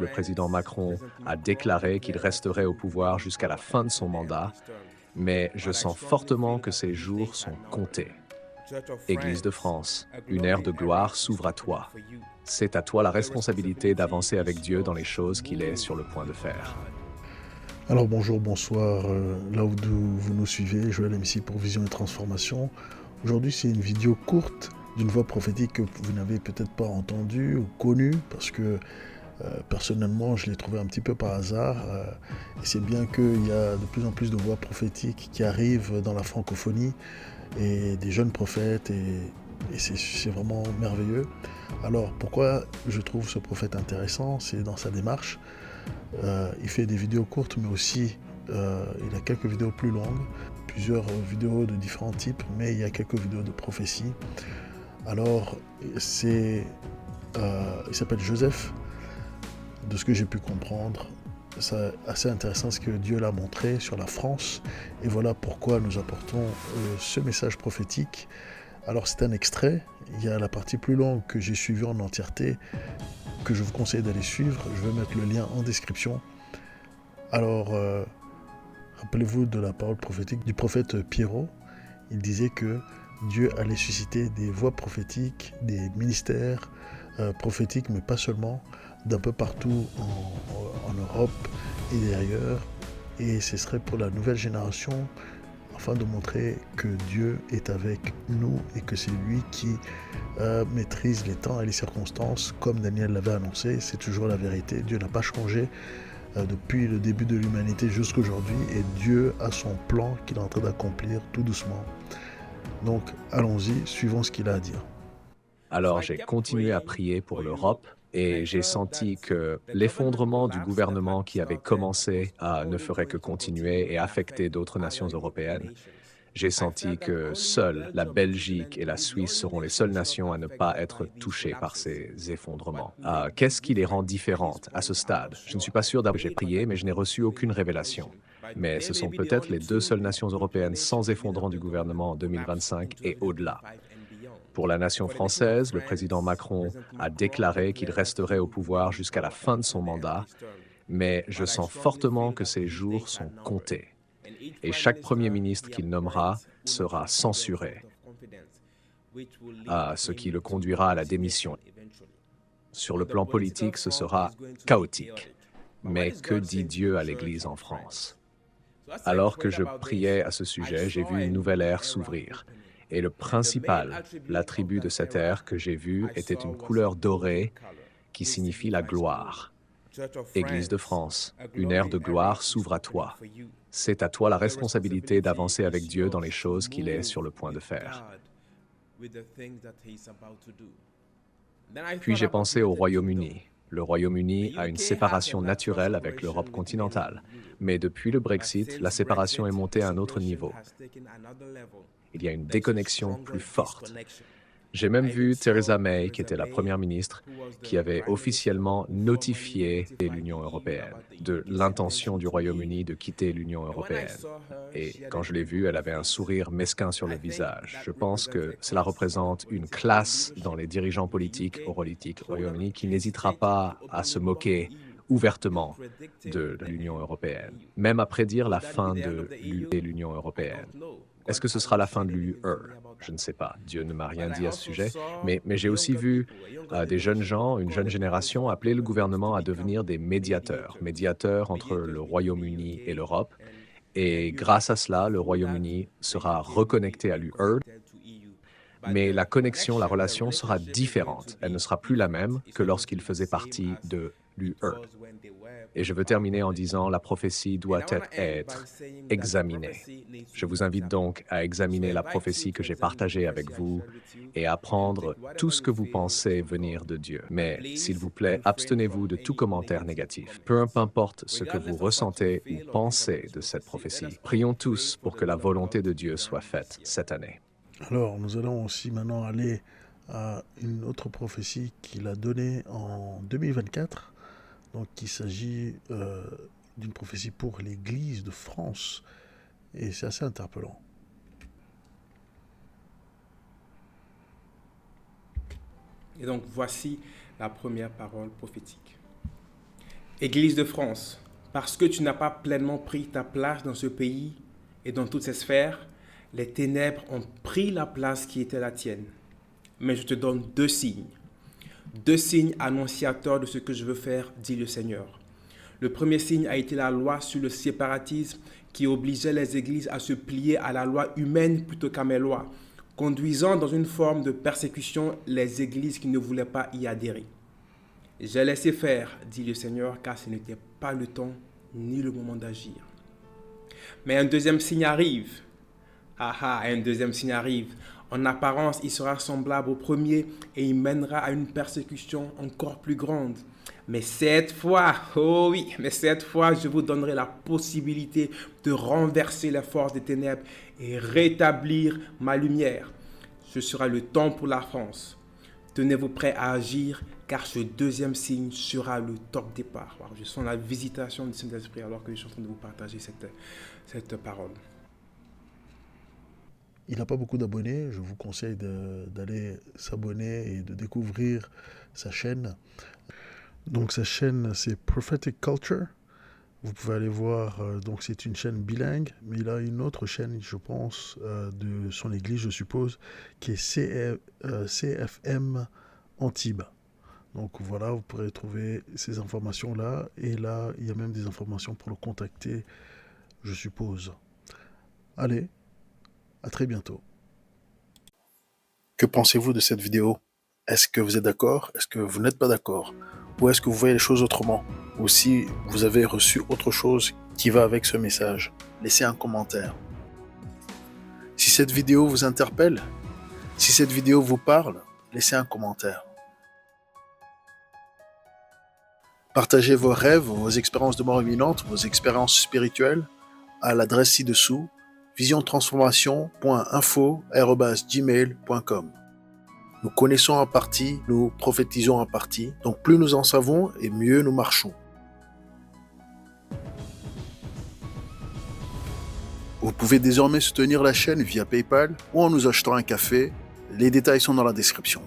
Le président Macron a déclaré qu'il resterait au pouvoir jusqu'à la fin de son mandat, mais je sens fortement que ces jours sont comptés. Église de France, une ère de gloire s'ouvre à toi. C'est à toi la responsabilité d'avancer avec Dieu dans les choses qu'il est sur le point de faire. Alors bonjour, bonsoir, là où vous nous suivez, Joël ici pour Vision et Transformation. Aujourd'hui c'est une vidéo courte d'une voix prophétique que vous n'avez peut-être pas entendue ou connue parce que personnellement je l'ai trouvée un petit peu par hasard et c'est bien qu'il y a de plus en plus de voix prophétiques qui arrivent dans la francophonie et des jeunes prophètes et c'est vraiment merveilleux. Alors pourquoi je trouve ce prophète intéressant? C'est dans sa démarche. Il fait des vidéos courtes, mais aussi il a quelques vidéos plus longues, plusieurs vidéos de différents types, mais il y a quelques vidéos de prophétie. Alors, il s'appelle Joseph, de ce que j'ai pu comprendre. C'est assez intéressant ce que Dieu l'a montré sur la France, et voilà pourquoi nous apportons ce message prophétique. Alors c'est un extrait, il y a la partie plus longue que j'ai suivie en entièreté, que je vous conseille d'aller suivre. Je vais mettre le lien en description. Alors, rappelez-vous de la parole prophétique du prophète Pierrot. Il disait que Dieu allait susciter des voix prophétiques, des ministères prophétiques, mais pas seulement, d'un peu partout en Europe et ailleurs. Et ce serait pour la nouvelle génération, afin de montrer que Dieu est avec nous et que c'est lui qui maîtrise les temps et les circonstances, comme Daniel l'avait annoncé. C'est toujours la vérité. Dieu n'a pas changé depuis le début de l'humanité jusqu'à aujourd'hui, et Dieu a son plan qu'il est en train d'accomplir tout doucement. Donc allons-y, suivons ce qu'il a à dire. Alors j'ai continué à prier pour l'Europe et j'ai senti que l'effondrement du gouvernement qui avait commencé ne ferait que continuer et affecter d'autres nations européennes. J'ai senti que seules la Belgique et la Suisse seront les seules nations à ne pas être touchées par ces effondrements. Qu'est-ce qui les rend différentes à ce stade? Je ne suis pas sûr d'avoir j'ai prié, mais je n'ai reçu aucune révélation. Mais ce sont peut-être les deux seules nations européennes sans effondrement du gouvernement en 2025 et au-delà. Pour la nation française, le président Macron a déclaré qu'il resterait au pouvoir jusqu'à la fin de son mandat, mais je sens fortement que ces jours sont comptés et chaque Premier ministre qu'il nommera sera censuré, ce qui le conduira à la démission. Sur le plan politique, ce sera chaotique. Mais que dit Dieu à l'Église en France? Alors que je priais à ce sujet, j'ai vu une nouvelle ère s'ouvrir. Et le principal, l'attribut de cette ère que j'ai vu était une couleur dorée qui signifie la gloire. Église de France, une ère de gloire s'ouvre à toi. C'est à toi la responsabilité d'avancer avec Dieu dans les choses qu'il est sur le point de faire. Puis j'ai pensé au Royaume-Uni. Le Royaume-Uni a une séparation naturelle avec l'Europe continentale. Mais depuis le Brexit, la séparation est montée à un autre niveau. Il y a une déconnexion plus forte. J'ai même vu Theresa May, qui était la première ministre, qui avait officiellement notifié l'Union européenne de l'intention du Royaume-Uni de quitter l'Union européenne. Et quand je l'ai vue, elle avait un sourire mesquin sur le visage. Je pense que cela représente une classe dans les dirigeants politiques au Royaume-Uni qui n'hésitera pas à se moquer ouvertement de l'Union européenne, même à prédire la fin de l'Union européenne. Est-ce que ce sera la fin de l'UE? Je ne sais pas. Dieu ne m'a rien dit à ce sujet. Mais j'ai aussi vu des jeunes gens, une jeune génération, appeler le gouvernement à devenir des médiateurs, médiateurs entre le Royaume-Uni et l'Europe. Et grâce à cela, le Royaume-Uni sera reconnecté à l'UE, mais la connexion, la relation sera différente. Elle ne sera plus la même que lorsqu'il faisait partie de l'UE. Et je veux terminer en disant, la prophétie doit être examinée. Je vous invite donc à examiner la prophétie que j'ai partagée avec vous et à prendre tout ce que vous pensez venir de Dieu. Mais, s'il vous plaît, abstenez-vous de tout commentaire négatif. Peu importe ce que vous ressentez ou pensez de cette prophétie, prions tous pour que la volonté de Dieu soit faite cette année. Alors nous allons aussi maintenant aller à une autre prophétie qu'il a donnée en 2024. Donc il s'agit d'une prophétie pour l'Église de France. Et c'est assez interpellant. Et donc voici la première parole prophétique. Église de France, parce que tu n'as pas pleinement pris ta place dans ce pays et dans toutes ces sphères, les ténèbres ont pris la place qui était la tienne. Mais je te donne 2 signes. 2 signes annonciateurs de ce que je veux faire, dit le Seigneur. Le premier signe a été la loi sur le séparatisme qui obligeait les églises à se plier à la loi humaine plutôt qu'à mes lois, conduisant dans une forme de persécution les églises qui ne voulaient pas y adhérer. J'ai laissé faire, dit le Seigneur, car ce n'était pas le temps ni le moment d'agir. Mais un deuxième signe arrive. Un deuxième signe arrive. En apparence, il sera semblable au premier et il mènera à une persécution encore plus grande. Mais cette fois, oh oui, mais cette fois, je vous donnerai la possibilité de renverser les forces des ténèbres et rétablir ma lumière. Ce sera le temps pour la France. Tenez-vous prêts à agir, car ce deuxième signe sera le top départ. Alors, je sens la visitation du Saint-Esprit alors que je suis en train de vous partager cette parole. Il n'a pas beaucoup d'abonnés, je vous conseille d'aller s'abonner et de découvrir sa chaîne. Donc sa chaîne, c'est Prophetic Culture. Vous pouvez aller voir, donc c'est une chaîne bilingue, mais il a une autre chaîne, je pense, de son église, je suppose, qui est CFM Antibes. Donc voilà, vous pourrez trouver ces informations-là. Et là, il y a même des informations pour le contacter, je suppose. Allez, à très bientôt. Que pensez-vous de cette vidéo? Est-ce que vous êtes d'accord? Est-ce que vous n'êtes pas d'accord? Ou est-ce que vous voyez les choses autrement? Ou si vous avez reçu autre chose qui va avec ce message, laissez un commentaire. Si cette vidéo vous interpelle, si cette vidéo vous parle, laissez un commentaire. Partagez vos rêves, vos expériences de mort imminente, vos expériences spirituelles à l'adresse ci-dessous, visiontransformation.info@gmail.com. Nous connaissons en partie, nous prophétisons en partie, donc plus nous en savons et mieux nous marchons. Vous pouvez désormais soutenir la chaîne via PayPal ou en nous achetant un café. Les détails sont dans la description.